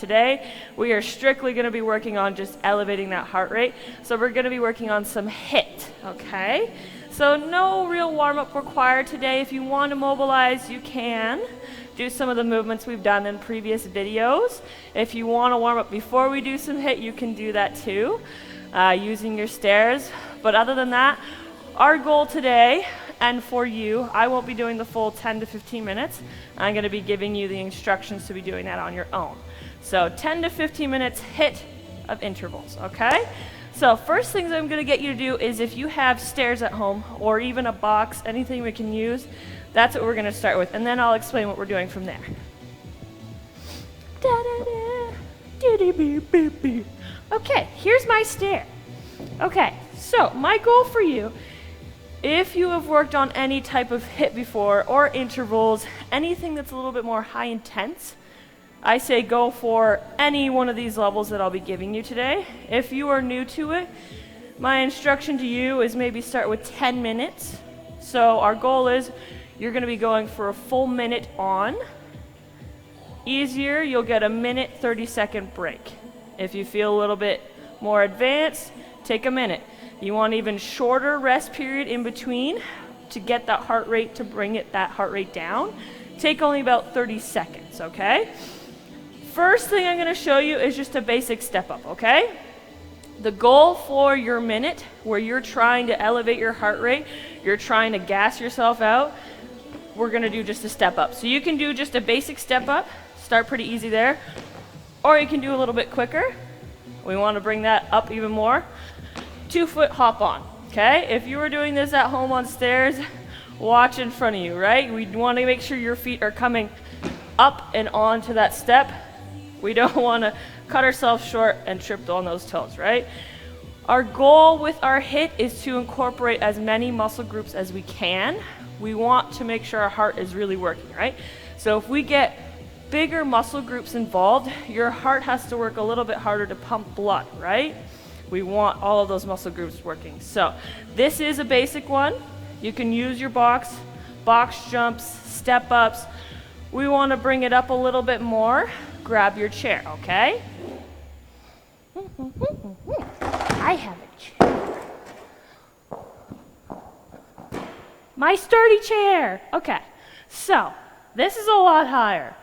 today, we are strictly going to be working on just elevating that heart rate. So we're going to be working on some HIIT, okay? So no real warm-up required today. If you want to mobilize, you can do some of the movements we've done in previous videos. If you want to warm up before we do some HIIT, you can do that too, using your stairs. But other than that, our goal today, and for you, I won't be doing the full 10 to 15 minutes. I'm going to be giving you the instructions to be doing that on your own. So 10 to 15 minutes HIIT of intervals, okay? So first things I'm going to get you to do is, if you have stairs at home or even a box, anything we can use, that's what we're going to start with, and then I'll explain what we're doing from there. Okay, here's my stair. Okay, so my goal for you, if you have worked on any type of HIIT before or intervals, anything that's a little bit more high intense, I say go for any one of these levels that I'll be giving you today. If you are new to it, my instruction to you is maybe start with 10 minutes. So our goal is you're going to be going for a full minute on. Easier, you'll get a minute, 30-second break. If you feel a little bit more advanced, take a minute. You want even shorter rest period in between to get that heart rate, to bring that heart rate down. Take only about 30 seconds, okay? First thing I'm going to show you is just a basic step up, okay? The goal for your minute, where you're trying to elevate your heart rate, you're trying to gas yourself out, we're going to do just a step up. So you can do just a basic step up, start pretty easy there, or you can do a little bit quicker. We want to bring that up even more. 2-foot hop on, okay? If you were doing this at home on stairs, watch in front of you, right? We want to make sure your feet are coming up and onto that step. We don't want to cut ourselves short and trip on those toes, right? Our goal with our HIIT is to incorporate as many muscle groups as we can. We want to make sure our heart is really working, right? So if we get bigger muscle groups involved, your heart has to work a little bit harder to pump blood, right? We want all of those muscle groups working. So this is a basic one. You can use your box jumps, step ups. We want to bring it up a little bit more. Grab your chair, okay? I have a chair. My sturdy chair. Okay, so this is a lot higher.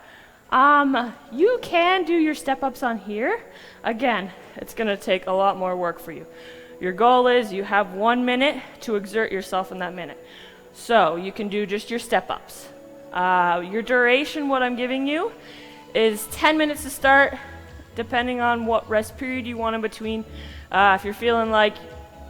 You can do your step-ups on here. Again, it's going to take a lot more work for you. Your goal is you have 1 minute to exert yourself in that minute. So you can do just your step-ups. Your duration, what I'm giving you, is 10 minutes to start, depending on what rest period you want in between. If you're feeling like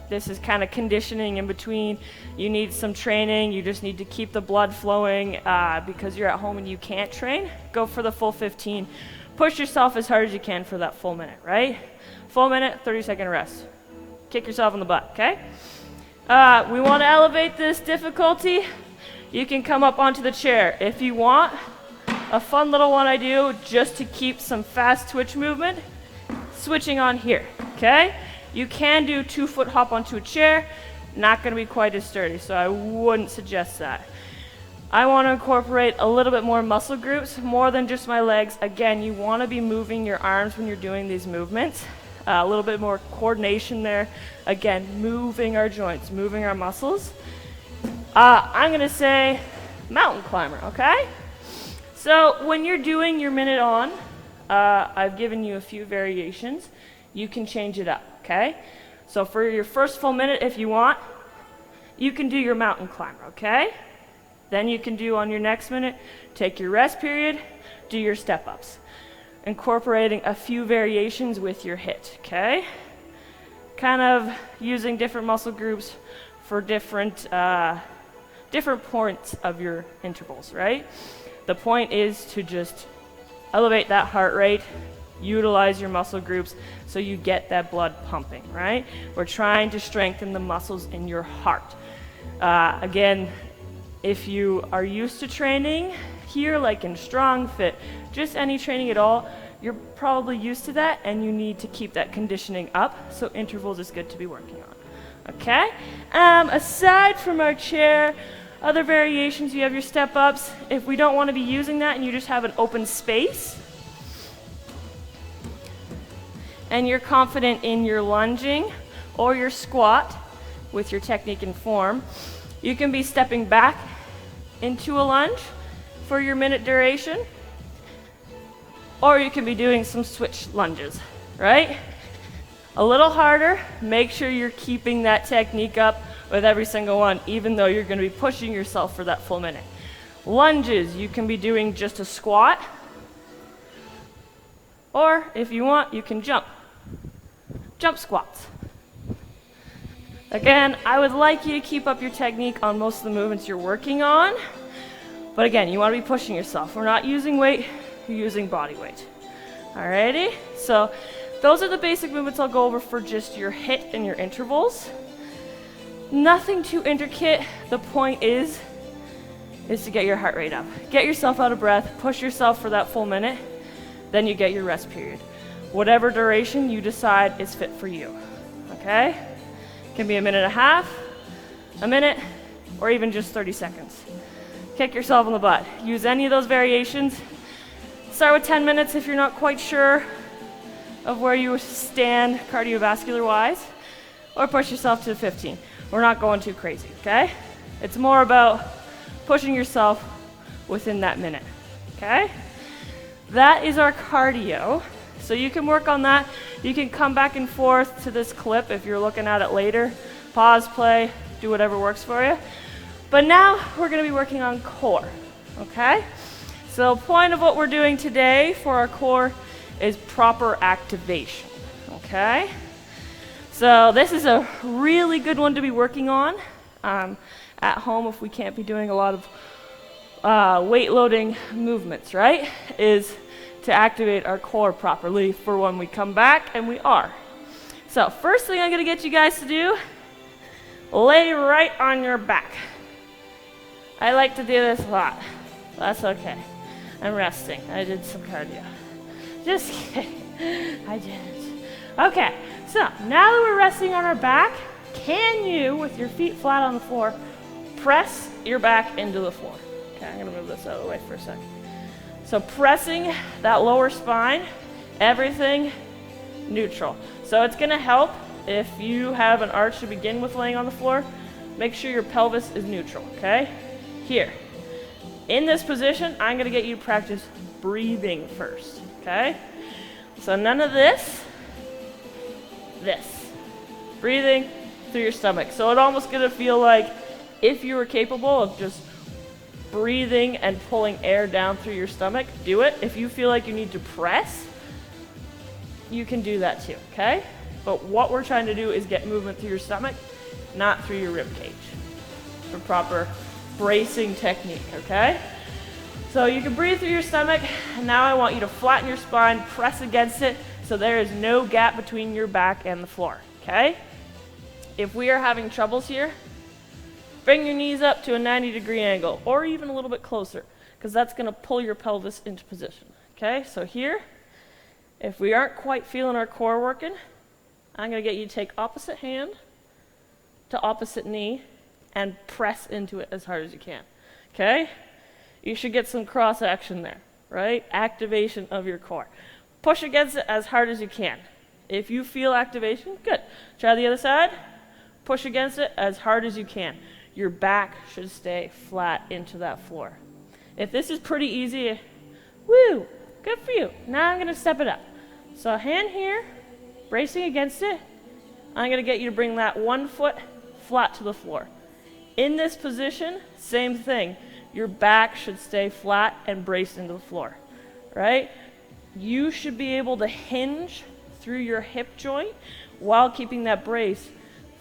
this is kind of conditioning in between, you need some training, you just need to keep the blood flowing because you're at home and you can't train, go for the full 15. Push yourself as hard as you can for that full minute, right? Full minute, 30-second rest. Kick yourself in the butt, okay? We want to elevate this difficulty. You can come up onto the chair. If you want, a fun little one I do just to keep some fast twitch movement, switching on here, okay? You can do 2-foot hop onto a chair, not going to be quite as sturdy, so I wouldn't suggest that. I want to incorporate a little bit more muscle groups, more than just my legs. Again, you want to be moving your arms when you're doing these movements. A little bit more coordination there. Again, moving our joints, moving our muscles. I'm going to say mountain climber, okay? So when you're doing your minute on, I've given you a few variations. You can change it up, okay? So for your first full minute, if you want, you can do your mountain climber, okay? Then you can do on your next minute, take your rest period, do your step-ups, incorporating a few variations with your HIIT, okay? Kind of using different muscle groups for different points of your intervals, right? The point is to just elevate that heart rate, utilize your muscle groups so you get that blood pumping, right? We're trying to strengthen the muscles in your heart. Again, if you are used to training here, like in StrongFit, just any training at all, you're probably used to that and you need to keep that conditioning up, so intervals is good to be working on, okay? Aside from our chair, other variations, you have your step-ups. If we don't want to be using that and you just have an open space, and you're confident in your lunging or your squat with your technique and form, you can be stepping back into a lunge for your minute duration, or you can be doing some switch lunges, right? A little harder. Make sure you're keeping that technique up with every single one, even though you're going to be pushing yourself for that full minute. Lunges, you can be doing just a squat, or if you want, you can jump squats. Again, I would like you to keep up your technique on most of the movements you're working on, but again, you want to be pushing yourself. We're not using weight, you're using body weight. Alrighty, so those are the basic movements I'll go over for just your HIIT and your intervals. Nothing too intricate. The point is to get your heart rate up. Get yourself out of breath, push yourself for that full minute, then you get your rest period. Whatever duration you decide is fit for you, okay? It can be a minute and a half, a minute, or even just 30 seconds. Kick yourself in the butt. Use any of those variations. Start with 10 minutes if you're not quite sure of where you stand cardiovascular-wise, or push yourself to 15. We're not going too crazy, okay? It's more about pushing yourself within that minute, okay? That is our cardio. So you can work on that. You can come back and forth to this clip if you're looking at it later. Pause, play, do whatever works for you. But now we're going to be working on core, okay? So point of what we're doing today for our core is proper activation, okay? So this is a really good one to be working on at home if we can't be doing a lot of weight loading movements, right? Is to activate our core properly for when we come back, and we are. So first thing I'm going to get you guys to do, lay right on your back. I like to do this a lot. That's okay. I'm resting. I did some cardio. Just kidding. I didn't. Okay, so now that we're resting on our back, can you, with your feet flat on the floor, press your back into the floor? Okay, I'm going to move this out of the way for a second. So pressing that lower spine, everything neutral. So it's going to help if you have an arch to begin with laying on the floor. Make sure your pelvis is neutral, okay? Here. In this position, I'm going to get you to practice breathing first, okay? So none of this. This. Breathing through your stomach. So it's almost going to feel like if you were capable of just breathing and pulling air down through your stomach, do it. If you feel like you need to press, you can do that too, okay? But what we're trying to do is get movement through your stomach, not through your rib cage, for proper bracing technique, okay? So you can breathe through your stomach, and now I want you to flatten your spine, press against it, so there is no gap between your back and the floor, okay? If we are having troubles here, bring your knees up to a 90-degree angle, or even a little bit closer, because that's going to pull your pelvis into position. Okay, so here, if we aren't quite feeling our core working, I'm going to get you to take opposite hand to opposite knee and press into it as hard as you can. Okay, you should get some cross action there, right? Activation of your core. Push against it as hard as you can. If you feel activation, good. Try the other side. Push against it as hard as you can. Your back should stay flat into that floor. If this is pretty easy, woo, good for you. Now I'm going to step it up. So hand here, bracing against it. I'm going to get you to bring that one foot flat to the floor. In this position, same thing. Your back should stay flat and braced into the floor, right? You should be able to hinge through your hip joint while keeping that brace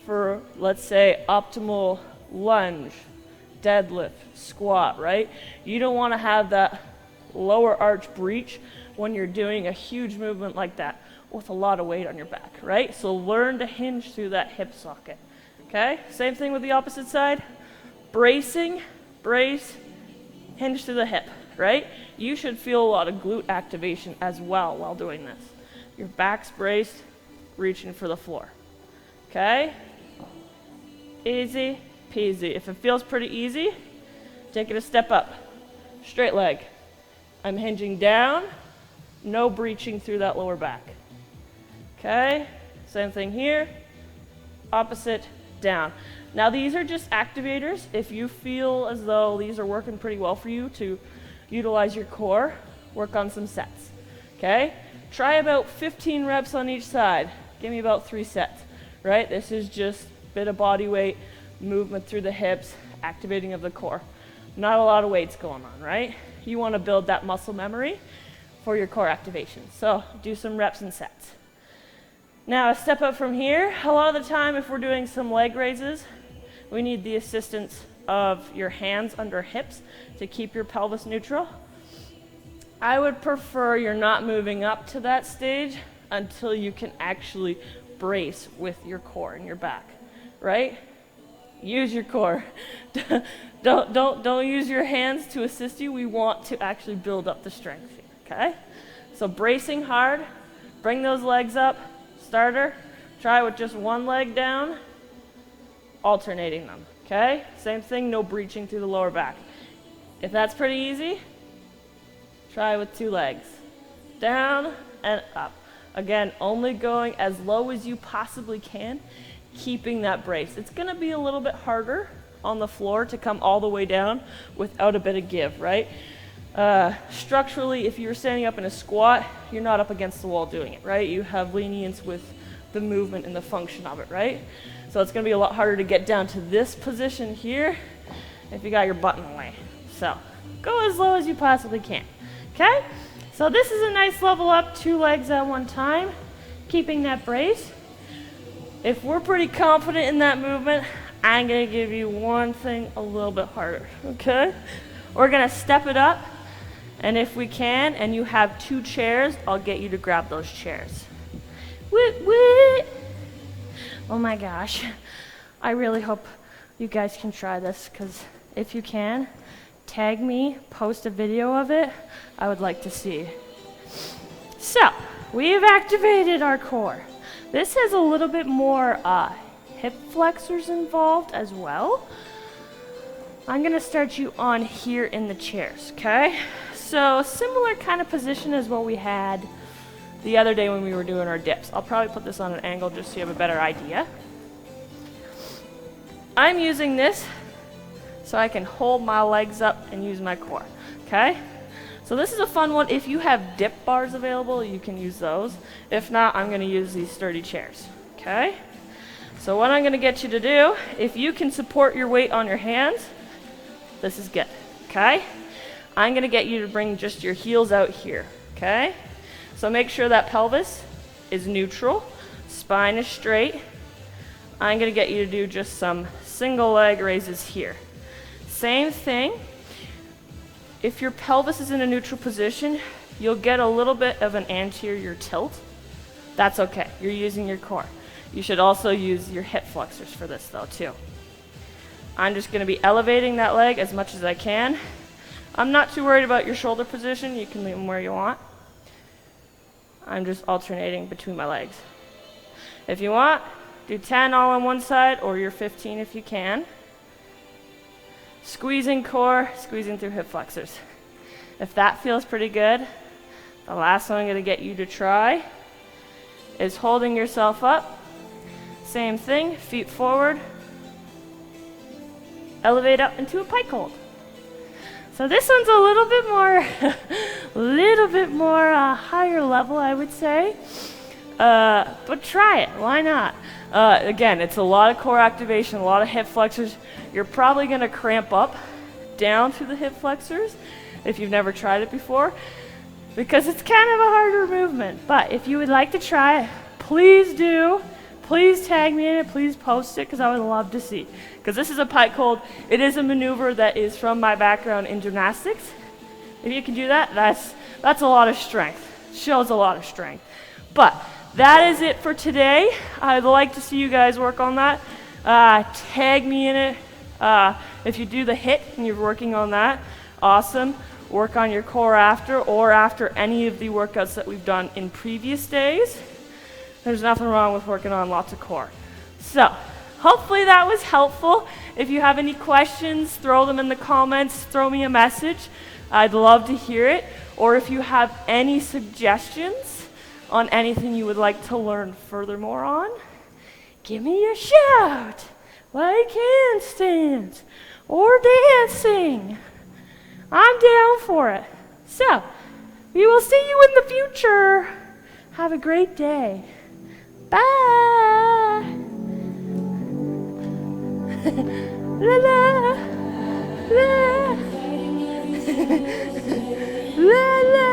for, let's say, optimal lunge, deadlift, squat, right? You don't want to have that lower arch breach when you're doing a huge movement like that with a lot of weight on your back, right? So learn to hinge through that hip socket, okay? Same thing with the opposite side. Bracing, brace, hinge through the hip, right? You should feel a lot of glute activation as well while doing this. Your back's braced, reaching for the floor, okay? Easy peasy. If it feels pretty easy, take it a step up. Straight leg. I'm hinging down, no breaching through that lower back. Okay, same thing here, opposite, down. Now these are just activators. If you feel as though these are working pretty well for you to utilize your core, work on some sets. Okay, try about 15 reps on each side. Give me about 3 sets, right? This is just a bit of body weight, movement through the hips, activating of the core. Not a lot of weights going on, right? You want to build that muscle memory for your core activation. So do some reps and sets. Now, a step up from here. A lot of the time, if we're doing some leg raises, we need the assistance of your hands under hips to keep your pelvis neutral. I would prefer you're not moving up to that stage until you can actually brace with your core and your back, right? Use your core. Don't use your hands to assist you. We want to actually build up the strength here, okay? So bracing hard, bring those legs up, starter, try with just one leg down, alternating them, okay? Same thing, no breaching through the lower back. If that's pretty easy, try with 2 legs. Down and up. Again, only going as low as you possibly can, keeping that brace. It's gonna be a little bit harder on the floor to come all the way down without a bit of give, right? Structurally, if you're standing up in a squat, you're not up against the wall doing it, right? You have lenience with the movement and the function of it, right? So it's gonna be a lot harder to get down to this position here if you got your butt in the way. So go as low as you possibly can, okay? So this is a nice level up, 2 legs at one time, keeping that brace. If we're pretty confident in that movement, I'm gonna give you one thing a little bit harder, okay? We're gonna step it up, and if we can, and you have 2 chairs, I'll get you to grab those chairs. Whoop, whoop. Oh my gosh. I really hope you guys can try this, because if you can, tag me, post a video of it. I would like to see. So, we've activated our core. This has a little bit more hip flexors involved as well. I'm gonna start you on here in the chairs, okay? So, similar kind of position as what we had the other day when we were doing our dips. I'll probably put this on an angle just so you have a better idea. I'm using this so I can hold my legs up and use my core, okay? So this is a fun one. If you have dip bars available, you can use those. If not, I'm gonna use these sturdy chairs, okay? So what I'm gonna get you to do, if you can support your weight on your hands, this is good, okay? I'm gonna get you to bring just your heels out here, okay? So make sure that pelvis is neutral, spine is straight. I'm gonna get you to do just some single leg raises here. Same thing, if your pelvis is in a neutral position, you'll get a little bit of an anterior tilt. That's okay, you're using your core. You should also use your hip flexors for this though too. I'm just gonna be elevating that leg as much as I can. I'm not too worried about your shoulder position, you can leave them where you want. I'm just alternating between my legs. If you want, do 10 all on one side or your 15 if you can. Squeezing core, squeezing through hip flexors. If that feels pretty good, the last one I'm gonna get you to try is holding yourself up. Same thing, feet forward, elevate up into a pike hold. So this one's a little bit more higher level, I would say. But try it, why not? Again, it's a lot of core activation, a lot of hip flexors. You're probably gonna cramp up down through the hip flexors if you've never tried it before, because it's kind of a harder movement. But if you would like to try it, please do. Please tag me in it, please post it, because I would love to see. Because this is a pike hold. It is a maneuver that is from my background in gymnastics. If you can do that, that's a lot of strength. Shows a lot of strength. But that is it for today. I'd like to see you guys work on that. Tag me in it. If you do the hit and you're working on that, awesome. Work on your core after, or after any of the workouts that we've done in previous days. There's nothing wrong with working on lots of core. So, hopefully that was helpful. If you have any questions, throw them in the comments, throw me a message. I'd love to hear it. Or if you have any suggestions, on anything you would like to learn furthermore on, give me a shout, like handstands or dancing. I'm down for it. So, we will see you in the future. Have a great day. Bye. La la la la la.